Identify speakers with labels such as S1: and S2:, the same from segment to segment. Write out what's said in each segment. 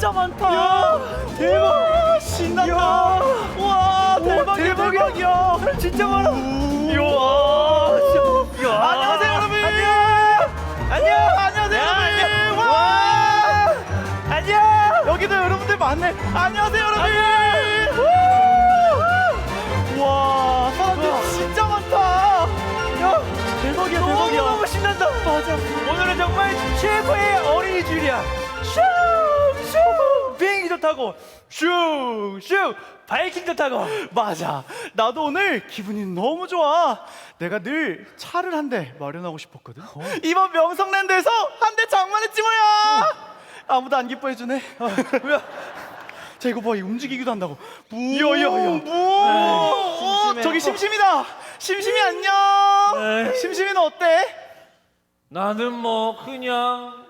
S1: 진짜 많다. 대박. 신난다. 와, 대박이야. 사람 진짜 많아. 이야. 안녕하세요, 여러분. 안녕하세요, 여러분. 와. 안녕. 여기도 여러분들 많네. 안녕하세요, 여러분. 와, 사람들 진짜 많다. 야, 대박이야. 너무 신난다. 맞아. 오늘은 정말 최고의 어린이 주일이야. 슝슝 비행기도 타고 슝슝 바이킹도 타고. 맞아. 나도 오늘 기분이 너무 좋아. 내가 늘 차를 한 대 마련하고 싶었거든. 이번 명성랜드에서 한 대 장만했지 뭐야. 아무도 안 기뻐해주네. 뭐야? 자, 이거 봐. 이거 움직이기도 한다고. 저기 심심이다. 심심이 안녕. 심심이는 어때?
S2: 나는 뭐 그냥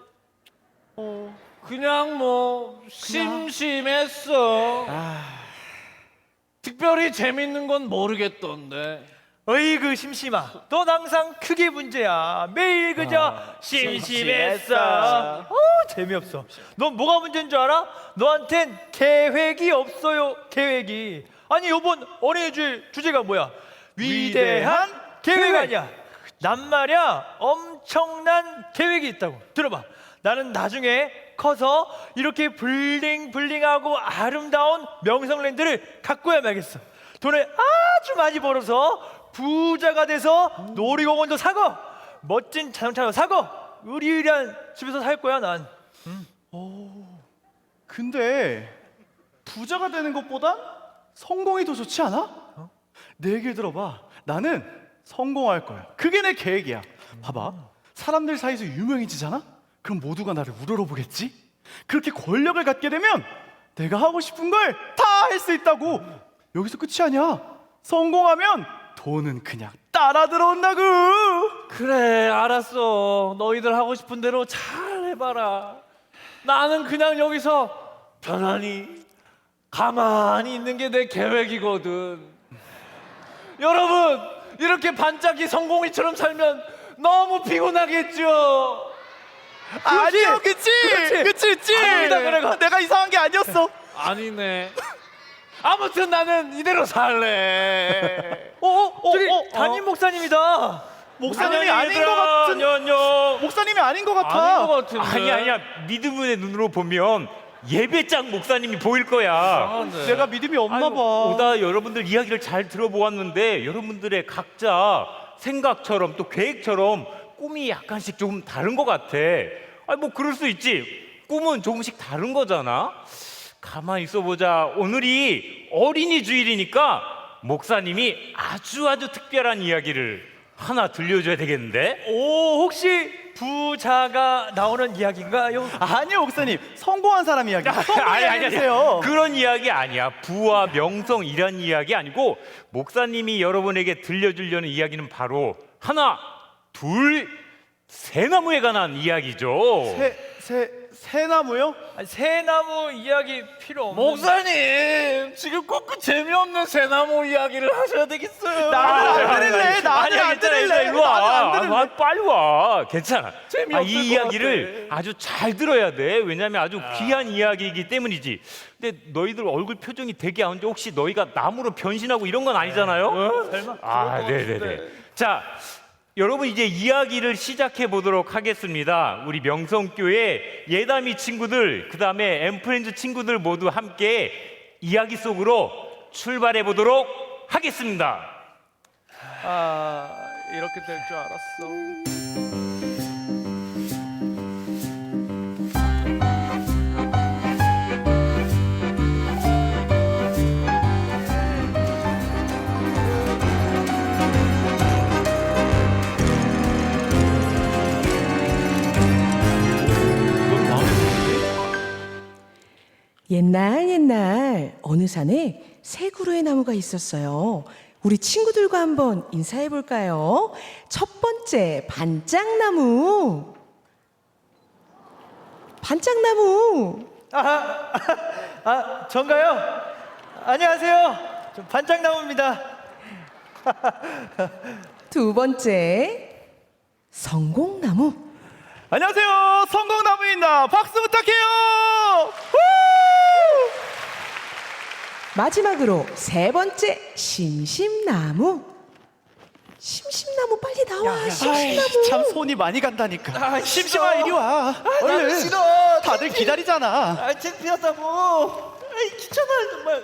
S2: 심심했어. 특별히 재밌는 건 모르겠던데.
S1: 어이구 심심아, 넌 항상 크게 문제야. 매일 그저 심심했어. 재미없어. 넌 뭐가 문제인 줄 알아? 너한텐 계획이 없어요. 계획이. 아니, 요번 어린이 주일 주제가 뭐야? 위대한 계획 아니야. 난 말이야, 엄청난 계획이 있다고. 들어봐. 나는 나중에 커서 이렇게 블링블링하고 아름다운 명성랜드를 가꿔야 말겠어. 돈을 아주 많이 벌어서 부자가 돼서 놀이공원도 사고 멋진 자동차도 사고 의리의리한 집에서 살 거야, 난.
S3: 근데 부자가 되는 것보다 성공이 더 좋지 않아? 내 얘기를 들어봐. 나는 성공할 거야. 그게 내 계획이야. 봐봐. 사람들 사이에서 유명해지잖아? 그럼 모두가 나를 우러러보겠지? 그렇게 권력을 갖게 되면 내가 하고 싶은 걸 다 할 수 있다고. 여기서 끝이 아니야. 성공하면 돈은 그냥 따라 들어온다고.
S2: 그래, 알았어. 너희들 하고 싶은 대로 잘 해봐라. 나는 그냥 여기서 편안히 가만히 있는 게 내 계획이거든. 여러분, 이렇게 반짝이 성공이처럼 살면 너무 피곤하겠죠?
S3: 아니야, 그치.
S2: 아닙니다, 그래가.
S3: 내가 이상한 게 아니었어.
S2: 아니네. 아무튼 나는 이대로 살래.
S1: 저기 담임 목사님이다.
S3: 목사님이 아닌 것 같은.
S4: 안녕.
S3: 목사님이 아닌 것 같아.
S2: 아닌 것 같은데.
S4: 아니야. 믿음의 눈으로 보면 예배장 목사님이 보일 거야.
S2: 네.
S3: 내가 믿음이 없나
S4: 아이고,
S3: 봐.
S4: 오다 여러분들 이야기를 잘 들어보았는데 여러분들의 각자 생각처럼 또 계획처럼 꿈이 약간씩 조금 다른 것 같아. 아니 뭐 그럴 수 있지. 꿈은 조금씩 다른 거잖아. 가만히 있어보자. 오늘이 어린이 주일이니까 목사님이 아주 특별한 이야기를 하나 들려줘야 되겠는데?
S1: 오, 혹시 부자가 나오는 이야기인가요?
S3: 아니요, 목사님. 성공한 사람 이야기.
S4: 아니.
S3: 해주세요.
S4: 그런 이야기 아니야. 부와 명성 이런 이야기 아니고 목사님이 여러분에게 들려주려는 이야기는 바로 하나, 둘, 새 나무에 관한 이야기죠.
S3: 새나무요?
S1: 아니, 새나무 이야기 필요 없는.
S2: 목사님, 지금 꼭 그 재미없는 새나무 이야기를 하셔야 되겠어요.
S3: 나는 안 들을래. 나는 안 들을래.
S4: 일로 와.
S3: 나는 안 들을래.
S4: 빨리 와. 괜찮아.
S2: 재미없을
S4: 이
S2: 것
S4: 이야기를
S2: 같아.
S4: 아주 잘 들어야 돼. 왜냐하면 아주 귀한 이야기이기 때문이지. 근데 너희들 얼굴 표정이 되게 안 좋아. 혹시 너희가 나무로 변신하고 이런 건 아니잖아요?
S1: 설마?
S4: 네네네. 자, 여러분 이제 이야기를 시작해 보도록 하겠습니다. 우리 명성교회 예담이 친구들, 그 다음에 엠프렌즈 친구들 모두 함께 이야기 속으로 출발해 보도록 하겠습니다.
S1: 이렇게 될 줄 알았어.
S5: 옛날 어느 산에 새 그루의 나무가 있었어요. 우리 친구들과 한번 인사해 볼까요? 첫 번째, 반짝나무.
S1: 전가요? 안녕하세요. 저 반짝나무입니다.
S5: 두 번째, 성공나무.
S3: 안녕하세요. 성공나무입니다. 박수 부탁해요. 후!
S5: 마지막으로 세 번째 심심나무. 심심나무 빨리 나와. 심심나무.
S3: 참 손이 많이 간다니까. 심심아 이리 와. 얼른.
S1: 싫어.
S3: 다들 기다리잖아.
S1: 창피하다고. 귀찮아 정말.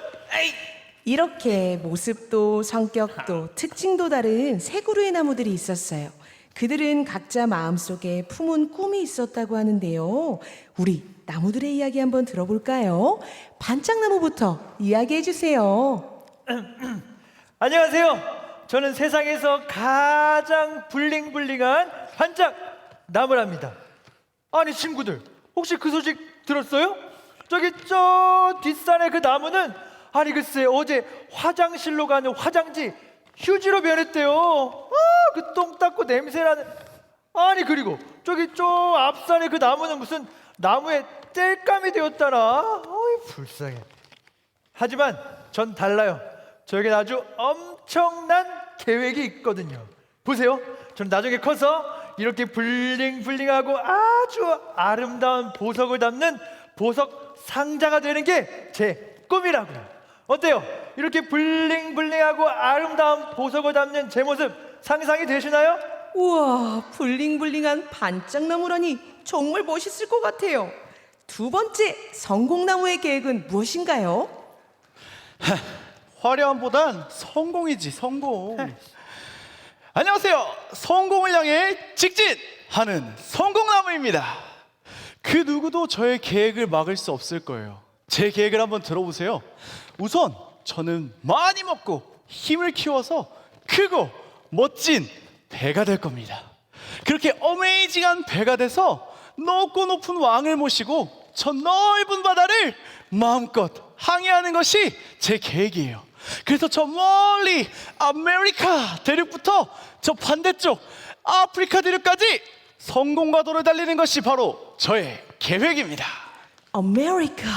S5: 이렇게 모습도 성격도 특징도 다른 세 그루의 나무들이 있었어요. 그들은 각자 마음속에 품은 꿈이 있었다고 하는데요. 우리 나무들의 이야기 한번 들어볼까요? 반짝나무부터 이야기해 주세요.
S1: 안녕하세요. 저는 세상에서 가장 블링블링한 반짝 나무랍니다. 아니 친구들, 혹시 그 소식 들었어요? 저기 저 뒷산의 그 나무는 아니 글쎄 어제 화장실로 가는 화장지 휴지로 변했대요. 그 똥 닦고 냄새나는. 아니 그리고 저기 저 앞산의 그 나무는 무슨 나무에 땔감이 되었다나. 어이 불쌍해. 하지만 전 달라요. 저에겐 아주 엄청난 계획이 있거든요. 보세요. 저는 나중에 커서 이렇게 블링블링하고 아주 아름다운 보석을 담는 보석 상자가 되는 게 제 꿈이라고요. 어때요? 이렇게 블링블링하고 아름다운 보석을 담는 제 모습 상상이 되시나요?
S5: 우와, 블링블링한 반짝나무라니 정말 멋있을 것 같아요. 두 번째 성공나무의 계획은 무엇인가요?
S3: 화려함보단 성공이지 성공. 안녕하세요. 성공을 향해 직진하는 성공나무입니다. 그 누구도 저의 계획을 막을 수 없을 거예요. 제 계획을 한번 들어보세요. 우선 저는 많이 먹고 힘을 키워서 크고 멋진 배가 될 겁니다. 그렇게 어메이징한 배가 돼서 높고 높은 왕을 모시고 저 넓은 바다를 마음껏 항해하는 것이 제 계획이에요. 그래서 저 멀리 아메리카 대륙부터 저 반대쪽 아프리카 대륙까지 성공과도를 달리는 것이 바로 저의 계획입니다.
S5: 아메리카,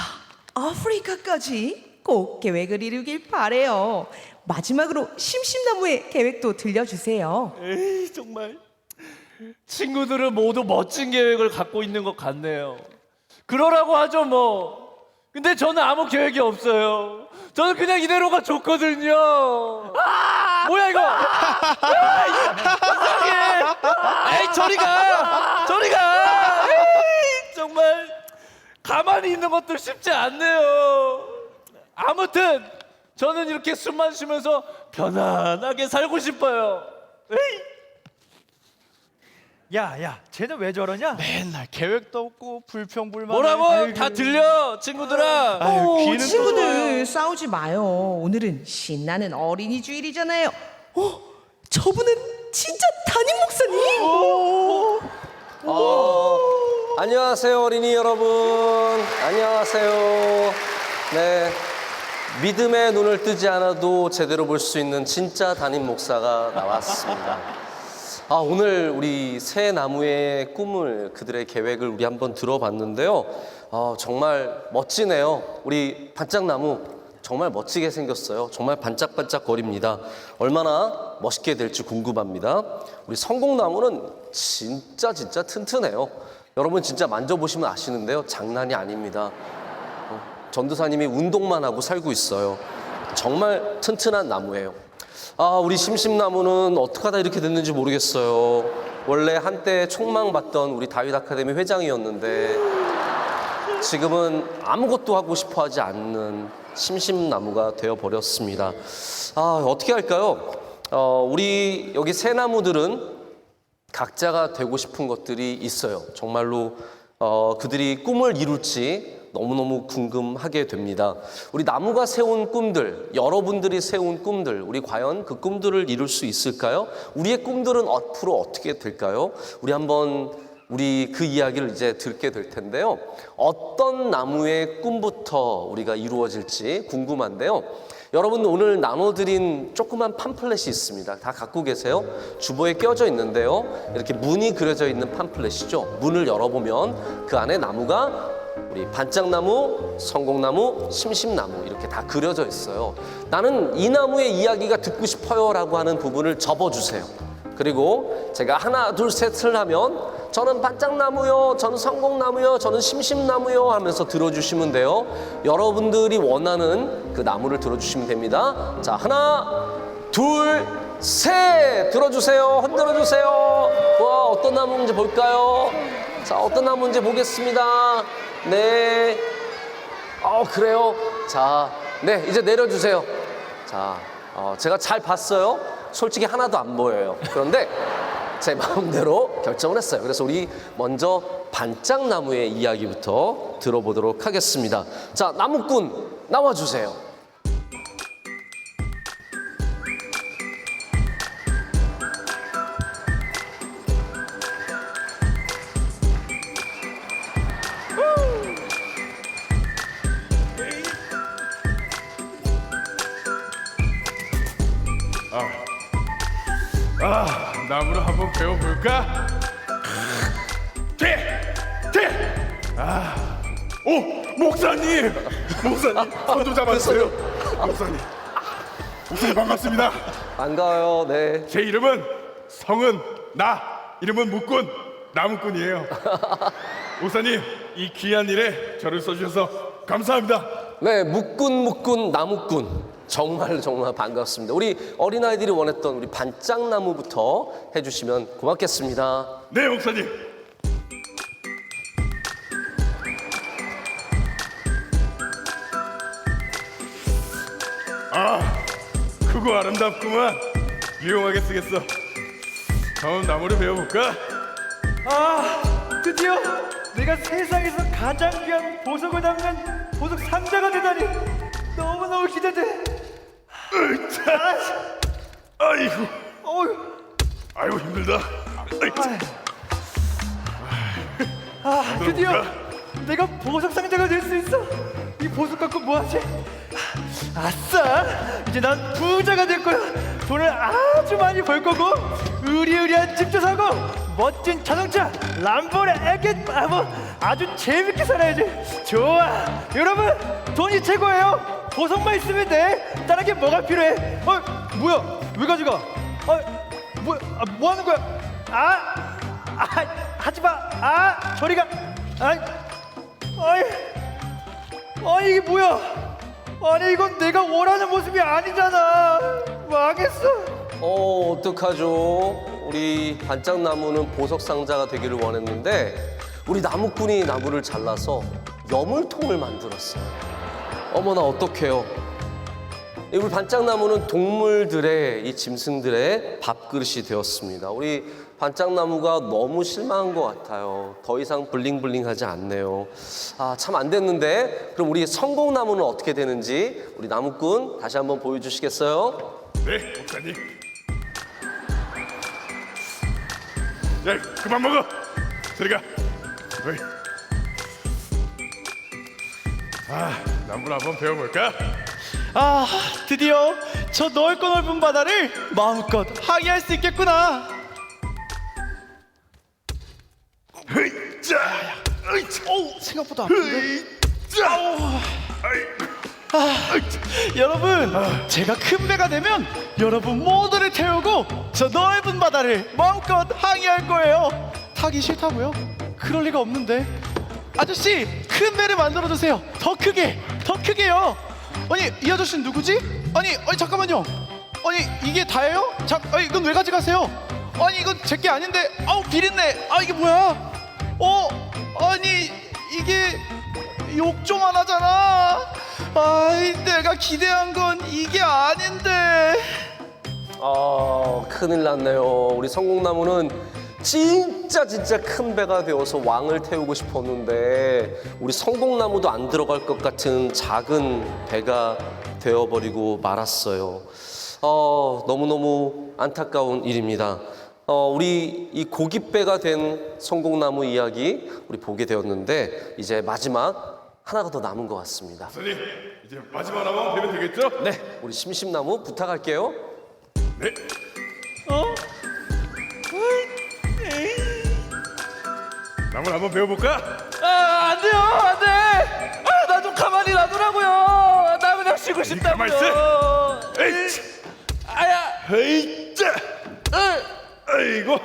S5: 아프리카까지 꼭 계획을 이루길 바래요. 마지막으로 심심나무의 계획도 들려주세요.
S2: 에이, 정말 친구들은 모두 멋진 계획을 갖고 있는 것 같네요. 그러라고 하죠 뭐. 근데 저는 아무 계획이 없어요. 저는 그냥 이대로가 좋거든요. 뭐야 이거? 이상해. 에이 저리 가. 저리 가. 에이, 정말 가만히 있는 것도 쉽지 않네요. 아무튼 저는 이렇게 숨만 쉬면서 편안하게 살고 싶어요. 에이.
S1: 야, 쟤는 왜 저러냐?
S3: 맨날 계획도 없고 불평불만.
S2: 뭐라고? 다 들려 친구들아.
S3: 아유, 귀는 또
S5: 친구들 싸우지 마요. 오늘은 신나는 어린이 주일이잖아요. 저분은 진짜 담임 목사님?
S6: 안녕하세요 어린이 여러분. 안녕하세요. 네, 믿음의 눈을 뜨지 않아도 제대로 볼 수 있는 진짜 담임 목사가 나왔습니다. 오늘 우리 새 나무의 꿈을, 그들의 계획을 우리 한번 들어봤는데요. 정말 멋지네요. 우리 반짝나무 정말 멋지게 생겼어요. 정말 반짝반짝거립니다. 얼마나 멋있게 될지 궁금합니다. 우리 성공나무는 진짜 튼튼해요. 여러분 진짜 만져보시면 아시는데요. 장난이 아닙니다. 전도사님이 운동만 하고 살고 있어요. 정말 튼튼한 나무예요. 우리 심심나무는 어떻게 하다 이렇게 됐는지 모르겠어요. 원래 한때 촉망받던 우리 다윗 아카데미 회장이었는데 지금은 아무것도 하고 싶어 하지 않는 심심나무가 되어버렸습니다. 어떻게 할까요? 우리 여기 새 나무들은 각자가 되고 싶은 것들이 있어요. 정말로 그들이 꿈을 이룰지 너무너무 궁금하게 됩니다. 우리 나무가 세운 꿈들, 여러분들이 세운 꿈들, 우리 과연 그 꿈들을 이룰 수 있을까요? 우리의 꿈들은 앞으로 어떻게 될까요? 우리 한번 그 이야기를 이제 듣게 될 텐데요. 어떤 나무의 꿈부터 우리가 이루어질지 궁금한데요. 여러분 오늘 나눠드린 조그만 팜플렛이 있습니다. 다 갖고 계세요? 주보에 껴져 있는데요. 이렇게 문이 그려져 있는 팜플렛이죠. 문을 열어보면 그 안에 나무가 우리 반짝나무, 성공나무, 심심나무 이렇게 다 그려져 있어요. 나는 이 나무의 이야기가 듣고 싶어요 라고 하는 부분을 접어주세요. 그리고 제가 하나 둘 셋을 하면 저는 반짝나무요, 저는 성공나무요, 저는 심심나무요 하면서 들어주시면 돼요. 여러분들이 원하는 그 나무를 들어주시면 됩니다. 자, 하나, 둘, 셋 들어주세요. 흔들어주세요. 와, 어떤 나무인지 볼까요? 자, 어떤 나무인지 보겠습니다. 네. 그래요. 자, 네, 이제 내려주세요. 자, 제가 잘 봤어요. 솔직히 하나도 안 보여요. 그런데 제 마음대로 결정을 했어요. 그래서 우리 먼저 반짝나무의 이야기부터 들어보도록 하겠습니다. 자, 나무꾼 나와주세요.
S7: 나무로 한번 배워볼까? 오, 목사님! 목사님, 손 좀 잡아주세요. 목사님 반갑습니다.
S6: 반가워요. 네.
S7: 제 이름은 성은 이름은 묵꾼, 나무꾼이에요. 목사님, 이 귀한 일에 저를 써주셔서 감사합니다.
S6: 네, 묵꾼, 나무꾼. 정말 반갑습니다. 우리 어린아이들이 원했던 우리 반짝나무부터 해주시면 고맙겠습니다.
S7: 네, 목사님. 크고 아름답구만. 유용하게 쓰겠어. 다음 나무를 배워볼까?
S1: 드디어 내가 세상에서 가장 귀한 보석을 담는 보석 상자가 되다니 너무너무 기대돼.
S7: 아이고,
S1: 어휴.
S7: 아이고 힘들다.
S1: 드디어 내가 보석 상자가 될 수 있어. 이 보석 갖고 뭐 하지? 아싸! 이제 난 부자가 될 거야. 돈을 아주 많이 벌 거고 으리으리한 집도 사고 멋진 자동차 람보르기니 아주 재밌게 살아야지. 좋아, 여러분 돈이 최고예요. 보석만 있으면 돼. 다른 게 뭐가 필요해? 뭐야? 왜 가져가? 뭐 하는 거야? 하지 마. 저리 가. 아니 이게 뭐야? 아니 이건 내가 원하는 모습이 아니잖아. 망했어.
S6: 어떡하죠? 우리 반짝나무는 보석 상자가 되기를 원했는데 우리 나무꾼이 나무를 잘라서 여물통을 만들었어요. 어머나, 어떡해요? 우리 반짝나무는 동물들의, 이 짐승들의 밥그릇이 되었습니다. 우리 반짝나무가 너무 실망한 것 같아요. 더 이상 블링블링하지 않네요. 참 안 됐는데. 그럼 우리 성공나무는 어떻게 되는지 우리 나무꾼 다시 한번 보여주시겠어요?
S7: 네, 목사님. 야, 그만 먹어. 저리 가. 어이. 나무를 한번 배워볼까?
S3: 드디어 저 넓고 넓은 바다를 마음껏 항해할 수 있겠구나.
S7: 으이짜, 으이짜,
S3: 생각보다 아픈데.
S7: 으이짜.
S3: 여러분, 제가 큰 배가 되면 여러분 모두를 태우고 저 넓은 바다를 마음껏 항해할 거예요. 타기 싫다고요? 그럴 리가 없는데. 아저씨, 큰 배를 만들어 주세요. 더 크게요. 아니, 이 아저씨는 누구지? 아니 잠깐만요. 아니, 이게 다예요? 이건 왜 가져가세요? 아니, 이건 제게 아닌데. 비린내. 이게 뭐야? 아니, 이게 욕 좀 안 하잖아. 내가 기대한 건 이게 아닌데.
S6: 큰일 났네요. 우리 성공나무는 진짜 큰 배가 되어서 왕을 태우고 싶었는데 우리 성공나무도 안 들어갈 것 같은 작은 배가 되어버리고 말았어요. 너무너무 안타까운 일입니다. 우리 이 고깃배가 된 성공나무 이야기 우리 보게 되었는데 이제 마지막 하나가 더 남은 것 같습니다.
S7: 목사님, 이제 마지막 나무 배면 되겠죠?
S6: 네, 우리 심심나무 부탁할게요.
S7: 네. 나무를 한번 배워볼까?
S2: 안 돼요, 안 돼. 나 좀 가만히 놔두라고요. 나 그냥 쉬고
S7: 가만히 있어.
S2: 싶다고요.
S7: 에이치,
S2: 아야,
S7: 에이짜, 아이고.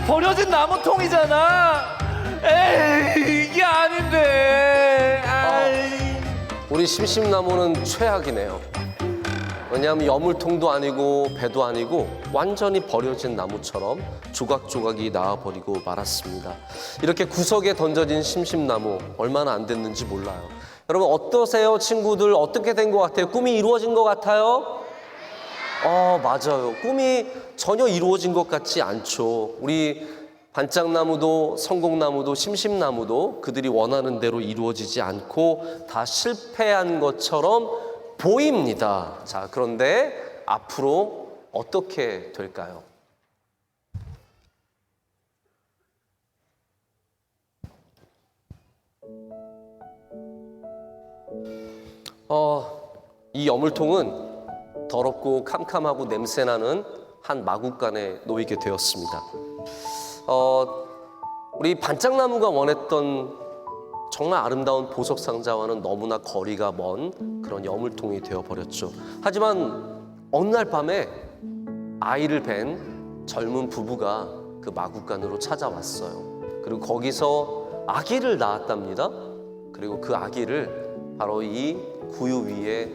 S2: 버려진 나무통이잖아. 에이, 이게 아닌데. 아이.
S6: 우리 심심나무는 최악이네요. 왜냐하면 여물통도 아니고 배도 아니고 완전히 버려진 나무처럼 조각조각이 나와버리고 말았습니다. 이렇게 구석에 던져진 심심나무 얼마나 안 됐는지 몰라요. 여러분 어떠세요, 친구들? 어떻게 된 것 같아요? 꿈이 이루어진 것 같아요? 맞아요. 꿈이 전혀 이루어진 것 같지 않죠. 우리 반짝나무도 성공나무도 심심나무도 그들이 원하는 대로 이루어지지 않고 다 실패한 것처럼 보입니다. 자, 그런데 앞으로 어떻게 될까요? 이 여물통은 더럽고 캄캄하고 냄새나는 한 마구간에 놓이게 되었습니다. 우리 반짝나무가 원했던 정말 아름다운 보석 상자와는 너무나 거리가 먼 그런 여물통이 되어버렸죠. 하지만 어느 날 밤에 아이를 뵌 젊은 부부가 그 마구간으로 찾아왔어요. 그리고 거기서 아기를 낳았답니다. 그리고 그 아기를 바로 이 구유 위에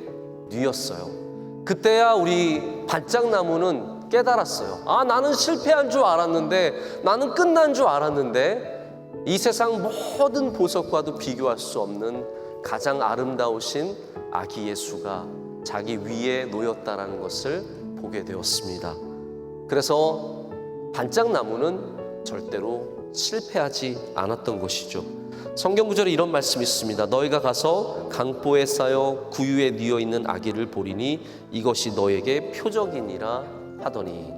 S6: 뉘었어요. 그때야 우리 반짝나무는 깨달았어요. 나는 실패한 줄 알았는데, 나는 끝난 줄 알았는데, 이 세상 모든 보석과도 비교할 수 없는 가장 아름다우신 아기 예수가 자기 위에 놓였다라는 것을 보게 되었습니다. 그래서 반짝나무는 절대로 실패하지 않았던 것이죠. 성경 구절에 이런 말씀이 있습니다. 너희가 가서 강보에 쌓여 구유에 뉘어 있는 아기를 보리니 이것이 너에게 표적이니라 하더니.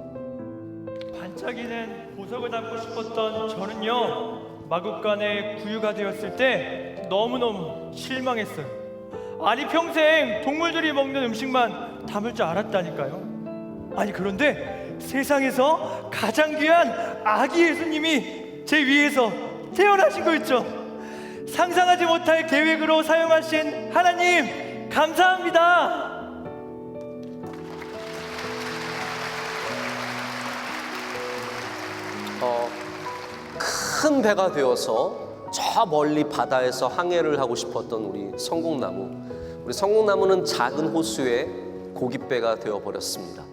S1: 반짝이는 보석을 담고 싶었던 저는요, 마구간에 구유가 되었을 때 너무너무 실망했어요. 아니, 평생 동물들이 먹는 음식만 담을 줄 알았다니까요. 아니, 그런데 세상에서 가장 귀한 아기 예수님이 제 위에서 태어나신 거 있죠. 상상하지 못할 계획으로 사용하신 하나님, 감사합니다.
S6: 큰 배가 되어서 저 멀리 바다에서 항해를 하고 싶었던 우리 성공나무. 우리 성공나무는 작은 호수에 고깃배가 되어버렸습니다.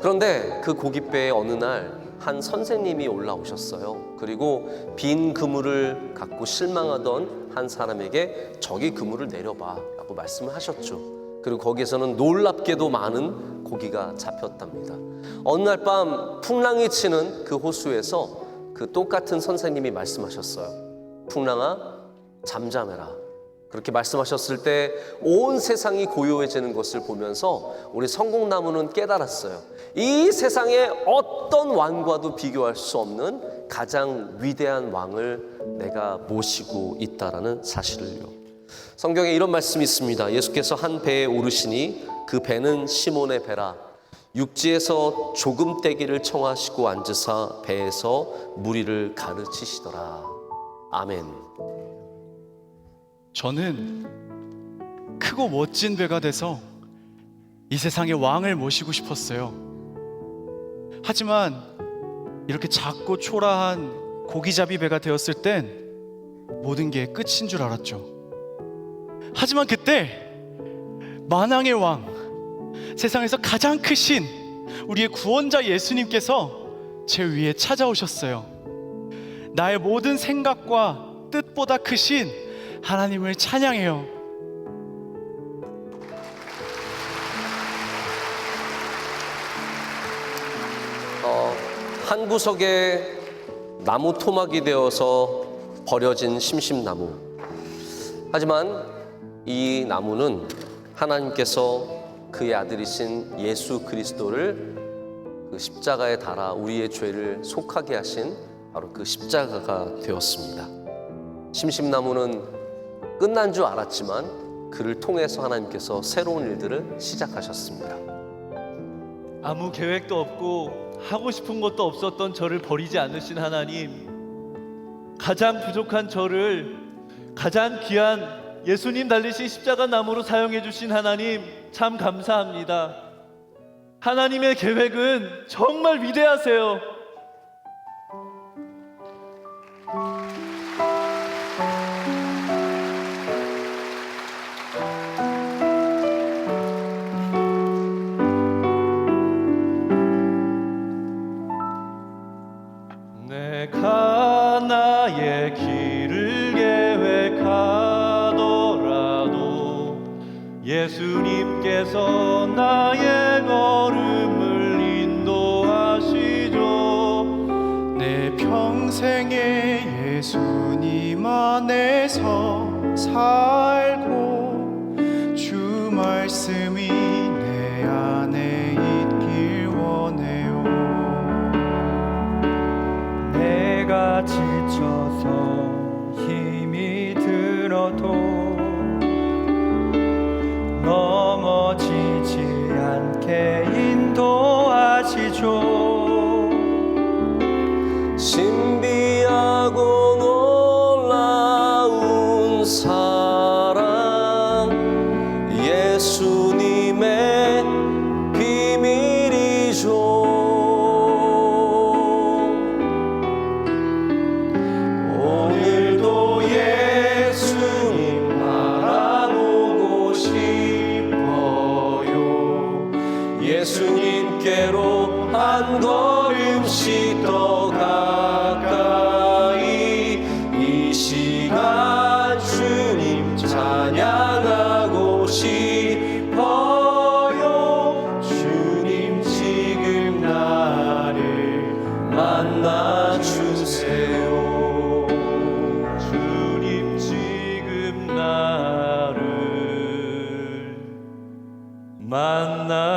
S6: 그런데 그 고깃배에 어느 날 한 선생님이 올라오셨어요. 그리고 빈 그물을 갖고 실망하던 한 사람에게 저기 그물을 내려봐 라고 말씀을 하셨죠. 그리고 거기에서는 놀랍게도 많은 고기가 잡혔답니다. 어느 날 밤 풍랑이 치는 그 호수에서 그 똑같은 선생님이 말씀하셨어요. 풍랑아, 잠잠해라. 그렇게 말씀하셨을 때 온 세상이 고요해지는 것을 보면서 우리 성공나무는 깨달았어요. 이 세상에 어떤 왕과도 비교할 수 없는 가장 위대한 왕을 내가 모시고 있다라는 사실을요. 성경에 이런 말씀이 있습니다. 예수께서 한 배에 오르시니 그 배는 시몬의 배라. 육지에서 조금 떼기를 청하시고 앉으사 배에서 무리를 가르치시더라. 아멘.
S3: 저는 크고 멋진 배가 돼서 이 세상의 왕을 모시고 싶었어요. 하지만 이렇게 작고 초라한 고기잡이 배가 되었을 땐 모든 게 끝인 줄 알았죠. 하지만 그때 만왕의 왕, 세상에서 가장 크신 우리의 구원자 예수님께서 제 위에 찾아오셨어요. 나의 모든 생각과 뜻보다 크신 하나님을 찬양해요.
S6: 한 구석에 나무 토막이 되어서 버려진 심심나무. 하지만 이 나무는 하나님께서 그의 아들이신 예수 그리스도를 그 십자가에 달아 우리의 죄를 속하게 하신 바로 그 십자가가 되었습니다. 심심나무는 끝난 줄 알았지만 그를 통해서 하나님께서 새로운 일들을 시작하셨습니다.
S2: 아무 계획도 없고 하고 싶은 것도 없었던 저를 버리지 않으신 하나님, 가장 부족한 저를 가장 귀한 예수님 달리신 십자가 나무로 사용해 주신 하나님, 참 감사합니다. 하나님의 계획은 정말 위대하세요.
S3: 예수님께서 나의 걸음을 인도하시죠. 내 평생에 예수님 안에서 살고 주 말씀이 내 안에 있길 원해요.
S1: 내가 지쳐서 힘이 들어도 넘어지지 않게 인도하시죠.
S6: 신비하고 놀라운 사랑 예수님의 비밀이죠. 오늘도 예수님 바라보고 싶어요. 예수님께로 한 걸음씩 더 가까이 이 시간 주님 찬양하고 싶어요. 주님 지금 나를 만나주세요. 주님 지금 나를 만나주세요.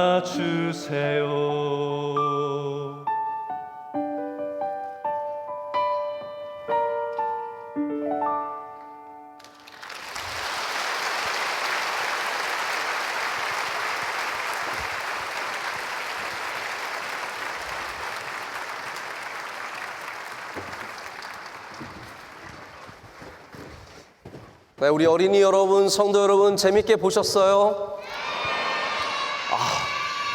S6: 네, 우리 어린이 여러분, 성도 여러분, 재밌게 보셨어요?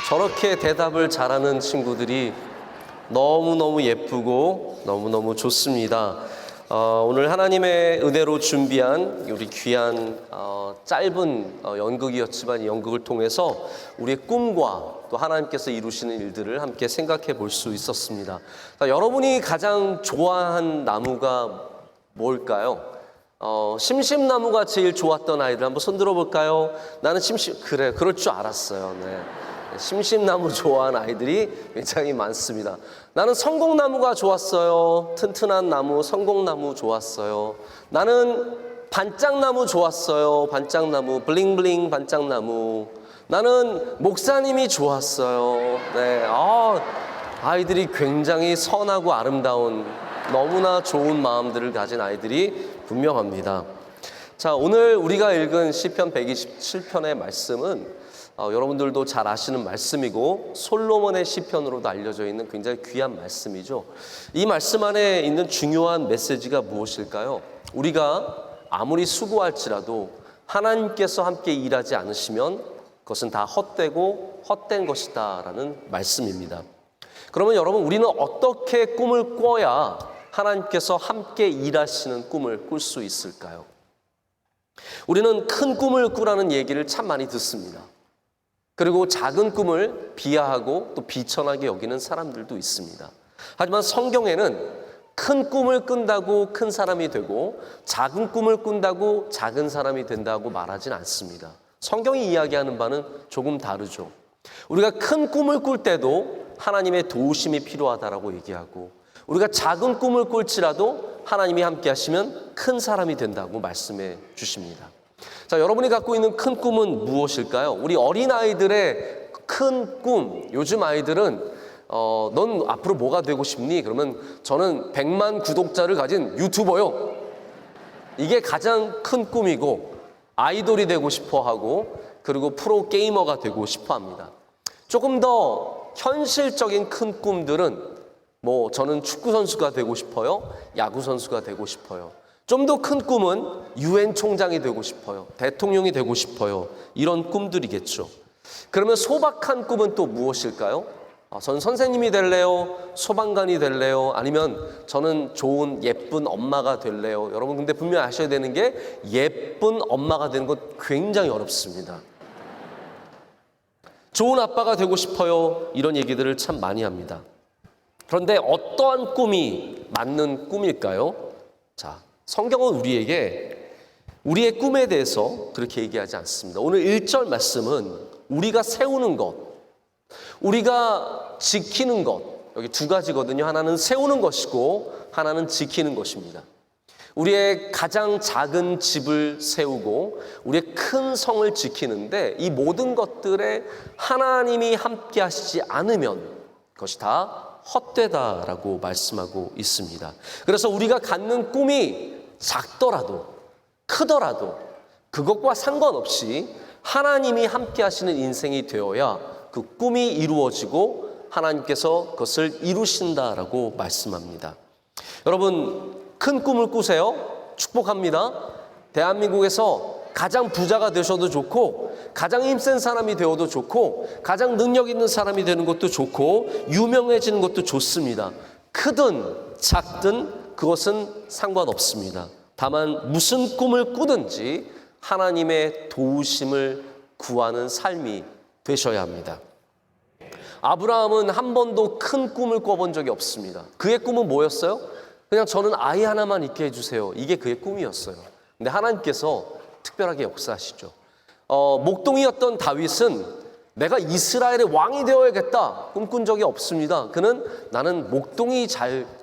S6: 저렇게 대답을 잘하는 친구들이 너무너무 예쁘고 너무너무 좋습니다. 오늘 하나님의 은혜로 준비한 우리 귀한 짧은 연극이었지만 이 연극을 통해서 우리의 꿈과 또 하나님께서 이루시는 일들을 함께 생각해 볼 수 있었습니다. 자, 여러분이 가장 좋아한 나무가 뭘까요? 심심나무가 제일 좋았던 아이들 한번 손 들어볼까요? 나는 그래, 그럴 줄 알았어요. 네. 심심나무 좋아하는 아이들이 굉장히 많습니다. 나는 성공나무가 좋았어요. 튼튼한 나무, 성공나무 좋았어요. 나는 반짝나무 좋았어요. 반짝나무, 블링블링 반짝나무. 나는 목사님이 좋았어요. 네, 아이들이 굉장히 선하고 아름다운 너무나 좋은 마음들을 가진 아이들이 분명합니다. 자, 오늘 우리가 읽은 시편 127편의 말씀은 여러분들도 잘 아시는 말씀이고 솔로몬의 시편으로도 알려져 있는 굉장히 귀한 말씀이죠. 이 말씀 안에 있는 중요한 메시지가 무엇일까요? 우리가 아무리 수고할지라도 하나님께서 함께 일하지 않으시면 그것은 다 헛되고 헛된 것이다 라는 말씀입니다. 그러면 여러분, 우리는 어떻게 꿈을 꿔야 하나님께서 함께 일하시는 꿈을 꿀 수 있을까요? 우리는 큰 꿈을 꾸라는 얘기를 참 많이 듣습니다. 그리고 작은 꿈을 비하하고 또 비천하게 여기는 사람들도 있습니다. 하지만 성경에는 큰 꿈을 꾼다고 큰 사람이 되고 작은 꿈을 꾼다고 작은 사람이 된다고 말하진 않습니다. 성경이 이야기하는 바는 조금 다르죠. 우리가 큰 꿈을 꿀 때도 하나님의 도우심이 필요하다라고 얘기하고, 우리가 작은 꿈을 꿀지라도 하나님이 함께 하시면 큰 사람이 된다고 말씀해 주십니다. 자, 여러분이 갖고 있는 큰 꿈은 무엇일까요? 우리 어린아이들의 큰 꿈, 요즘 아이들은 넌 앞으로 뭐가 되고 싶니? 그러면 저는 100만 구독자를 가진 유튜버요. 이게 가장 큰 꿈이고, 아이돌이 되고 싶어 하고, 그리고 프로 게이머가 되고 싶어 합니다. 조금 더 현실적인 큰 꿈들은 저는 축구 선수가 되고 싶어요. 야구 선수가 되고 싶어요. 좀 더 큰 꿈은 UN 총장이 되고 싶어요. 대통령이 되고 싶어요. 이런 꿈들이겠죠. 그러면 소박한 꿈은 또 무엇일까요? 저는 선생님이 될래요? 소방관이 될래요? 아니면 저는 좋은 예쁜 엄마가 될래요? 여러분, 근데 분명히 아셔야 되는 게 예쁜 엄마가 되는 건 굉장히 어렵습니다. 좋은 아빠가 되고 싶어요. 이런 얘기들을 참 많이 합니다. 그런데 어떠한 꿈이 맞는 꿈일까요? 자, 성경은 우리에게 우리의 꿈에 대해서 그렇게 얘기하지 않습니다. 오늘 1절 말씀은 우리가 세우는 것, 우리가 지키는 것, 여기 두 가지거든요. 하나는 세우는 것이고 하나는 지키는 것입니다. 우리의 가장 작은 집을 세우고 우리의 큰 성을 지키는데 이 모든 것들에 하나님이 함께 하시지 않으면 그것이 다 헛되다라고 말씀하고 있습니다. 그래서 우리가 갖는 꿈이 작더라도 크더라도 그것과 상관없이 하나님이 함께 하시는 인생이 되어야 그 꿈이 이루어지고 하나님께서 그것을 이루신다라고 말씀합니다. 여러분, 큰 꿈을 꾸세요. 축복합니다. 대한민국에서 가장 부자가 되셔도 좋고 가장 힘센 사람이 되어도 좋고 가장 능력 있는 사람이 되는 것도 좋고 유명해지는 것도 좋습니다. 크든 작든 그것은 상관없습니다. 다만 무슨 꿈을 꾸든지 하나님의 도우심을 구하는 삶이 되셔야 합니다. 아브라함은 한 번도 큰 꿈을 꿔본 적이 없습니다. 그의 꿈은 뭐였어요? 그냥 저는 아이 하나만 있게 해주세요. 이게 그의 꿈이었어요. 근데 하나님께서 특별하게 역사하시죠. 목동이었던 다윗은 내가 이스라엘의 왕이 되어야겠다 꿈꾼 적이 없습니다. 그는 나는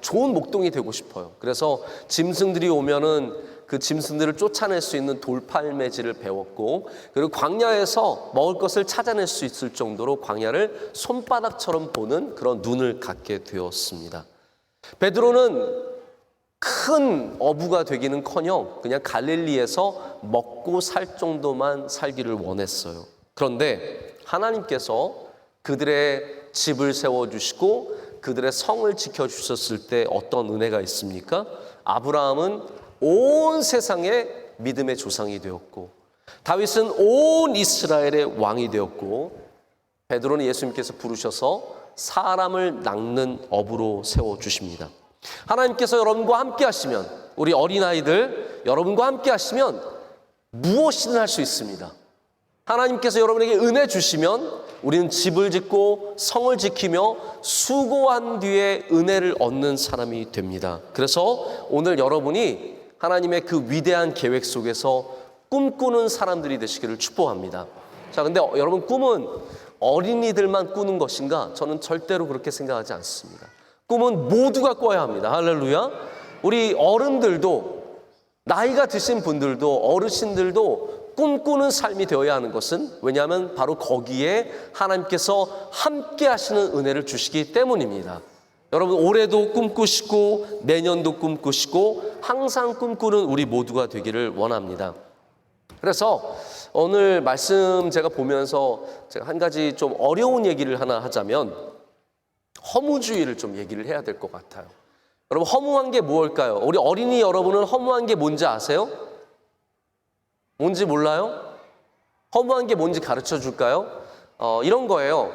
S6: 좋은 목동이 되고 싶어요. 그래서 짐승들이 오면은 그 짐승들을 쫓아낼 수 있는 돌팔매질을 배웠고 그리고 광야에서 먹을 것을 찾아낼 수 있을 정도로 광야를 손바닥처럼 보는 그런 눈을 갖게 되었습니다. 베드로는 큰 어부가 되기는커녕 그냥 갈릴리에서 먹고 살 정도만 살기를 원했어요. 그런데 하나님께서 그들의 집을 세워주시고 그들의 성을 지켜주셨을 때 어떤 은혜가 있습니까? 아브라함은 온 세상의 믿음의 조상이 되었고 다윗은 온 이스라엘의 왕이 되었고 베드로는 예수님께서 부르셔서 사람을 낚는 어부로 세워주십니다. 하나님께서 여러분과 함께 하시면 우리 어린아이들 여러분과 함께 하시면 무엇이든 할 수 있습니다. 하나님께서 여러분에게 은혜 주시면 우리는 집을 짓고 성을 지키며 수고한 뒤에 은혜를 얻는 사람이 됩니다. 그래서 오늘 여러분이 하나님의 그 위대한 계획 속에서 꿈꾸는 사람들이 되시기를 축복합니다. 자, 근데 여러분 꿈은 어린이들만 꾸는 것인가? 저는 절대로 그렇게 생각하지 않습니다. 꿈은 모두가 꿔야 합니다. 할렐루야. 우리 어른들도 나이가 드신 분들도 어르신들도 꿈꾸는 삶이 되어야 하는 것은 왜냐하면 바로 거기에 하나님께서 함께 하시는 은혜를 주시기 때문입니다. 여러분 올해도 꿈꾸시고 내년도 꿈꾸시고 항상 꿈꾸는 우리 모두가 되기를 원합니다. 그래서 오늘 말씀 제가 보면서 제가 한 가지 좀 어려운 얘기를 하나 하자면 허무주의를 좀 얘기를 해야 될 것 같아요. 여러분 허무한 게 무엇일까요? 우리 어린이 여러분은 허무한 게 뭔지 아세요? 뭔지 몰라요? 허무한 게 뭔지 가르쳐 줄까요? 이런 거예요.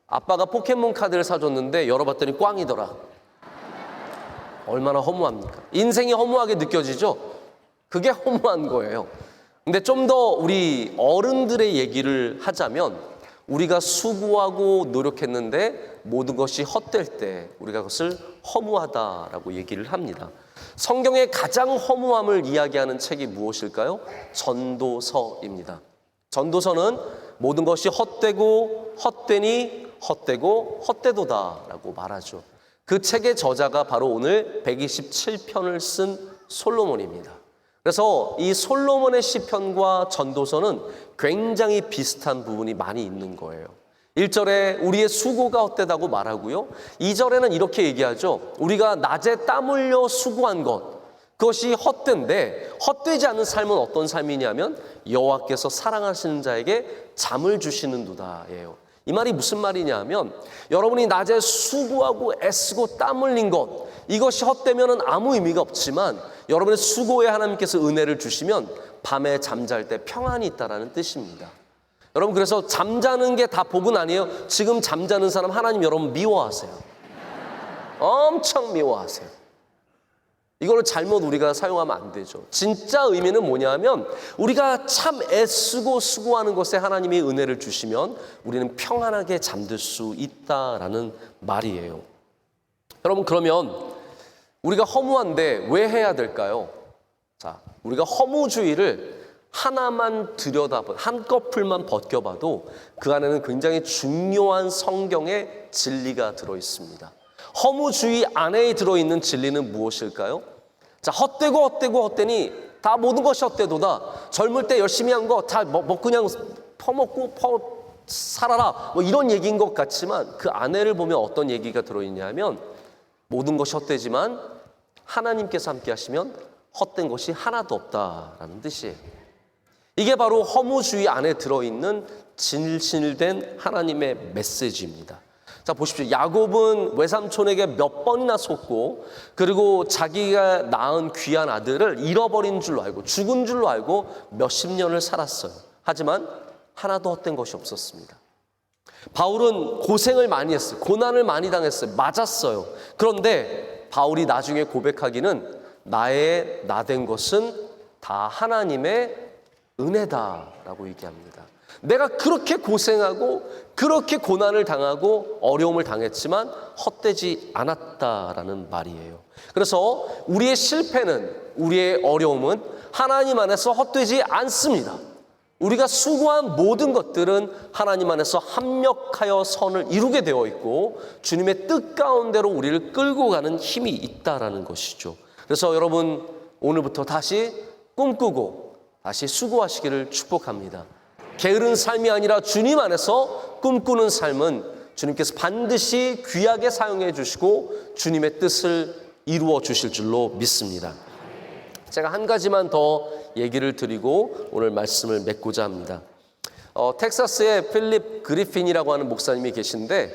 S6: 아빠가 포켓몬 카드를 사줬는데 열어봤더니 꽝이더라. 얼마나 허무합니까? 인생이 허무하게 느껴지죠? 그게 허무한 거예요. 근데 좀 더 우리 어른들의 얘기를 하자면 우리가 수고하고 노력했는데 모든 것이 헛될 때 우리가 그것을 허무하다라고 얘기를 합니다. 성경의 가장 허무함을 이야기하는 책이 무엇일까요? 전도서입니다. 전도서는 모든 것이 헛되고 헛되니 헛되고 헛되도다라고 말하죠. 그 책의 저자가 바로 오늘 127편을 쓴 솔로몬입니다. 그래서 이 솔로몬의 시편과 전도서는 굉장히 비슷한 부분이 많이 있는 거예요. 1절에 우리의 수고가 헛되다고 말하고요. 2절에는 이렇게 얘기하죠. 우리가 낮에 땀 흘려 수고한 것 그것이 헛된데 헛되지 않은 삶은 어떤 삶이냐면 여호와께서 사랑하시는 자에게 잠을 주시는 도다예요. 이 말이 무슨 말이냐 면 여러분이 낮에 수고하고 애쓰고 땀 흘린 것 이것이 헛되면 아무 의미가 없지만 여러분의 수고에 하나님께서 은혜를 주시면 밤에 잠잘 때 평안이 있다는 뜻입니다. 여러분 그래서 잠자는 게 다 복은 아니에요. 지금 잠자는 사람 하나님 여러분 미워하세요. 엄청 미워하세요. 이거를 잘못 우리가 사용하면 안 되죠. 진짜 의미는 뭐냐면 우리가 참 애쓰고 수고하는 것에 하나님이 은혜를 주시면 우리는 평안하게 잠들 수 있다라는 말이에요. 여러분 그러면 우리가 허무한데 왜 해야 될까요? 자, 우리가 허무주의를 하나만 들여다본 한 커플만 벗겨봐도 그 안에는 굉장히 중요한 성경의 진리가 들어 있습니다. 허무주의 안에 들어있는 진리는 무엇일까요? 자, 헛되니 다 모든 것이 헛되도다. 젊을 때 열심히 한 거 다 그냥 퍼먹고 살아라. 뭐 이런 얘기인 것 같지만 그 안에를 보면 어떤 얘기가 들어있냐면 모든 것이 헛되지만 하나님께서 함께 하시면 헛된 것이 하나도 없다라는 뜻이에요. 이게 바로 허무주의 안에 들어있는 진실된 하나님의 메시지입니다. 자, 보십시오. 야곱은 외삼촌에게 몇 번이나 속고 그리고 자기가 낳은 귀한 아들을 잃어버린 줄로 알고 죽은 줄로 알고 몇십 년을 살았어요. 하지만 하나도 헛된 것이 없었습니다. 바울은 고생을 많이 했어요. 고난을 많이 당했어요. 맞았어요. 그런데 바울이 나중에 고백하기는 나의 나된 것은 다 하나님의 은혜다라고 얘기합니다. 내가 그렇게 고생하고 그렇게 고난을 당하고 어려움을 당했지만 헛되지 않았다라는 말이에요. 그래서 우리의 실패는, 우리의 어려움은 하나님 안에서 헛되지 않습니다. 우리가 수고한 모든 것들은 하나님 안에서 합력하여 선을 이루게 되어 있고 주님의 뜻 가운데로 우리를 끌고 가는 힘이 있다라는 것이죠. 그래서 여러분 오늘부터 다시 꿈꾸고 다시 수고하시기를 축복합니다. 게으른 삶이 아니라 주님 안에서 꿈꾸는 삶은 주님께서 반드시 귀하게 사용해 주시고 주님의 뜻을 이루어 주실 줄로 믿습니다. 제가 한 가지만 더 얘기를 드리고 오늘 말씀을 맺고자 합니다. 텍사스에 필립 그리핀이라고 하는 목사님이 계신데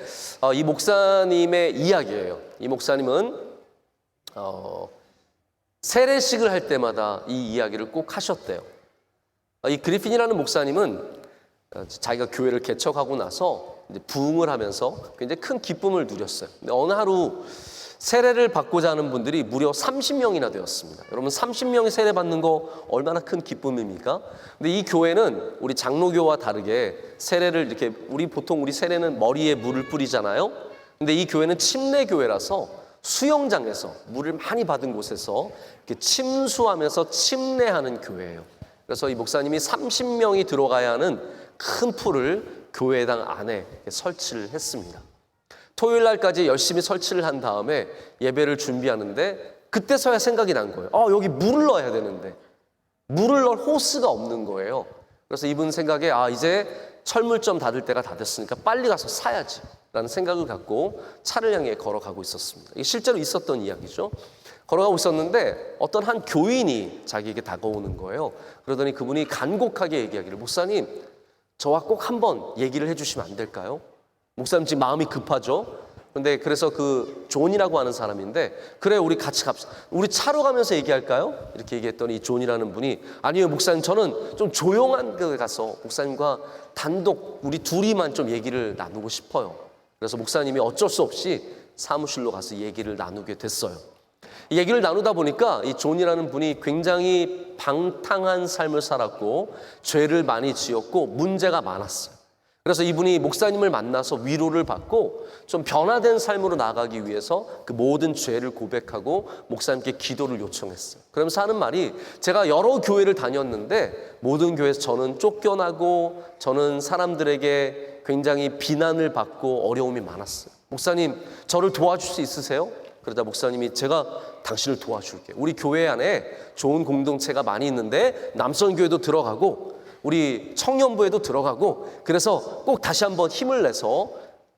S6: 이 목사님의 이야기예요. 이 목사님은 세례식을 할 때마다 이 이야기를 꼭 하셨대요. 이 그리핀이라는 목사님은 자기가 교회를 개척하고 나서 이제 부흥을 하면서 굉장히 큰 기쁨을 누렸어요. 근데 어느 하루 세례를 받고자 하는 분들이 무려 30명이나 되었습니다. 여러분 30명이 세례 받는 거 얼마나 큰 기쁨입니까? 근데 이 교회는 우리 장로교와 다르게 세례를 이렇게 보통 우리 세례는 머리에 물을 뿌리잖아요. 근데 이 교회는 침례교회라서 수영장에서 물을 많이 받은 곳에서 이렇게 침수하면서 침례하는 교회예요. 그래서 이 목사님이 30명이 들어가야 하는 큰 풀을 교회당 안에 설치를 했습니다. 토요일 날까지 열심히 설치를 한 다음에 예배를 준비하는데 그때서야 생각이 난 거예요. 여기 물을 넣어야 되는데 물을 넣을 호스가 없는 거예요. 그래서 이분 생각에 이제 철물점 닫을 때가 다 됐으니까 빨리 가서 사야지 라는 생각을 갖고 차를 향해 걸어가고 있었습니다. 이게 실제로 있었던 이야기죠. 걸어가고 있었는데 어떤 한 교인이 자기에게 다가오는 거예요. 그러더니 그분이 간곡하게 얘기하기를 목사님 저와 꼭 한번 얘기를 해주시면 안 될까요? 목사님 지금 마음이 급하죠. 그런데 그래서 그 존이라고 하는 사람인데 그래 우리 같이 갑시다. 우리 차로 가면서 얘기할까요? 이렇게 얘기했더니 존이라는 분이 아니요 목사님 저는 좀 조용한 데 가서 목사님과 단독 우리 둘이만 좀 얘기를 나누고 싶어요. 그래서 목사님이 어쩔 수 없이 사무실로 가서 얘기를 나누게 됐어요. 이 얘기를 나누다 보니까 이 존이라는 분이 굉장히 방탕한 삶을 살았고 죄를 많이 지었고 문제가 많았어요. 그래서 이분이 목사님을 만나서 위로를 받고 좀 변화된 삶으로 나아가기 위해서 그 모든 죄를 고백하고 목사님께 기도를 요청했어요. 그러면서 하는 말이 제가 여러 교회를 다녔는데 모든 교회에서 저는 쫓겨나고 저는 사람들에게 굉장히 비난을 받고 어려움이 많았어요. 목사님 저를 도와줄 수 있으세요? 그러자 목사님이 제가 당신을 도와줄게요. 우리 교회 안에 좋은 공동체가 많이 있는데 남성교회도 들어가고 우리 청년부에도 들어가고 그래서 꼭 다시 한번 힘을 내서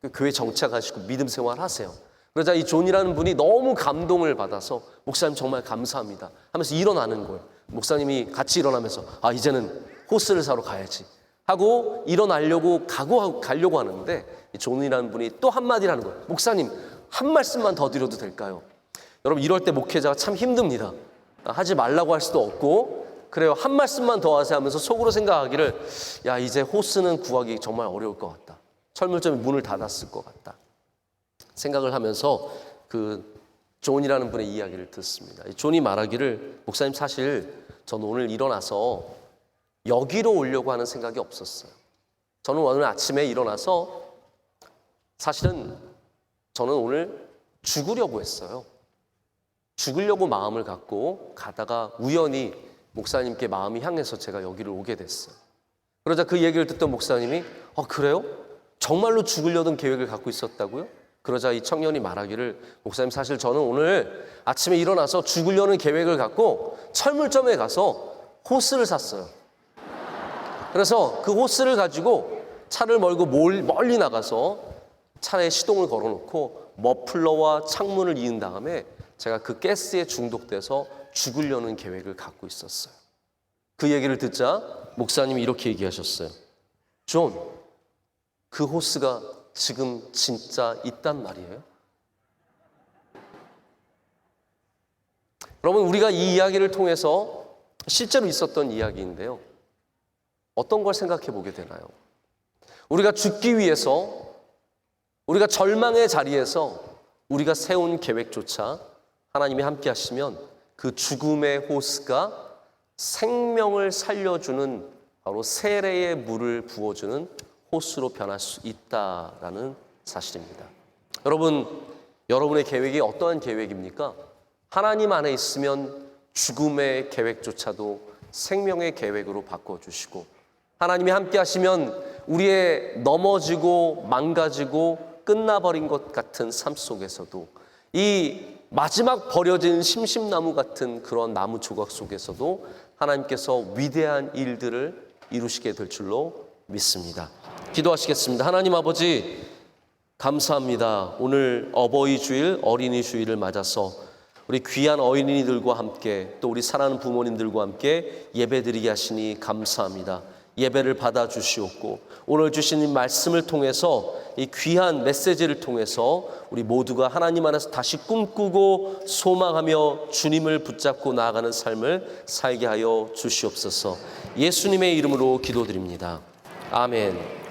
S6: 그 교회 정착하시고 믿음 생활하세요. 그러자 이 존이라는 분이 너무 감동을 받아서 목사님 정말 감사합니다 하면서 일어나는 거예요. 목사님이 같이 일어나면서 이제는 호스를 사러 가야지 하고 일어나려고 가려고 하는데 이 존이라는 분이 또 한마디를 하는 거예요. 목사님 한 말씀만 더 드려도 될까요? 여러분 이럴 때 목회자가 참 힘듭니다. 하지 말라고 할 수도 없고 그래요 한 말씀만 더 하세요 하면서 속으로 생각하기를 야 이제 호스는 구하기 정말 어려울 것 같다. 철물점이 문을 닫았을 것 같다 생각을 하면서 그 존이라는 분의 이야기를 듣습니다. 존이 말하기를 목사님 사실 저는 오늘 일어나서 여기로 오려고 하는 생각이 없었어요. 저는 오늘 아침에 일어나서 사실은 저는 오늘 죽으려고 했어요. 죽으려고 마음을 갖고 가다가 우연히 목사님께 마음이 향해서 제가 여기를 오게 됐어요. 그러자 그 얘기를 듣던 목사님이 그래요? 정말로 죽으려던 계획을 갖고 있었다고요? 그러자 이 청년이 말하기를 목사님 사실 저는 오늘 아침에 일어나서 죽으려는 계획을 갖고 철물점에 가서 호스를 샀어요. 그래서 그 호스를 가지고 차를 몰고 멀리 나가서 차에 시동을 걸어놓고 머플러와 창문을 이은 다음에 제가 그 가스에 중독돼서 죽으려는 계획을 갖고 있었어요. 그 얘기를 듣자 목사님이 이렇게 얘기하셨어요. 존, 그 호스가 지금 진짜 있단 말이에요? 여러분, 우리가 이 이야기를 통해서 실제로 있었던 이야기인데요. 어떤 걸 생각해 보게 되나요? 우리가 죽기 위해서, 우리가 절망의 자리에서 우리가 세운 계획조차 하나님이 함께 하시면 그 죽음의 호스가 생명을 살려주는 바로 세례의 물을 부어주는 호수로 변할 수 있다라는 사실입니다. 여러분, 여러분의 계획이 어떠한 계획입니까? 하나님 안에 있으면 죽음의 계획조차도 생명의 계획으로 바꿔주시고, 하나님이 함께 하시면 우리의 넘어지고 망가지고 끝나버린 것 같은 삶 속에서도, 이 마지막 버려진 심심나무 같은 그런 나무 조각 속에서도 하나님께서 위대한 일들을 이루시게 될 줄로 믿습니다. 기도하시겠습니다. 하나님 아버지, 감사합니다. 오늘 어버이 주일, 어린이 주일을 맞아서 우리 귀한 어린이들과 함께 또 우리 사랑하는 부모님들과 함께 예배드리게 하시니 감사합니다. 예배를 받아 주시옵고, 오늘 주신 이 말씀을 통해서, 이 귀한 메시지를 통해서 우리 모두가 하나님 안에서 다시 꿈꾸고 소망하며 주님을 붙잡고 나아가는 삶을 살게 하여 주시옵소서. 예수님의 이름으로 기도드립니다. 아멘.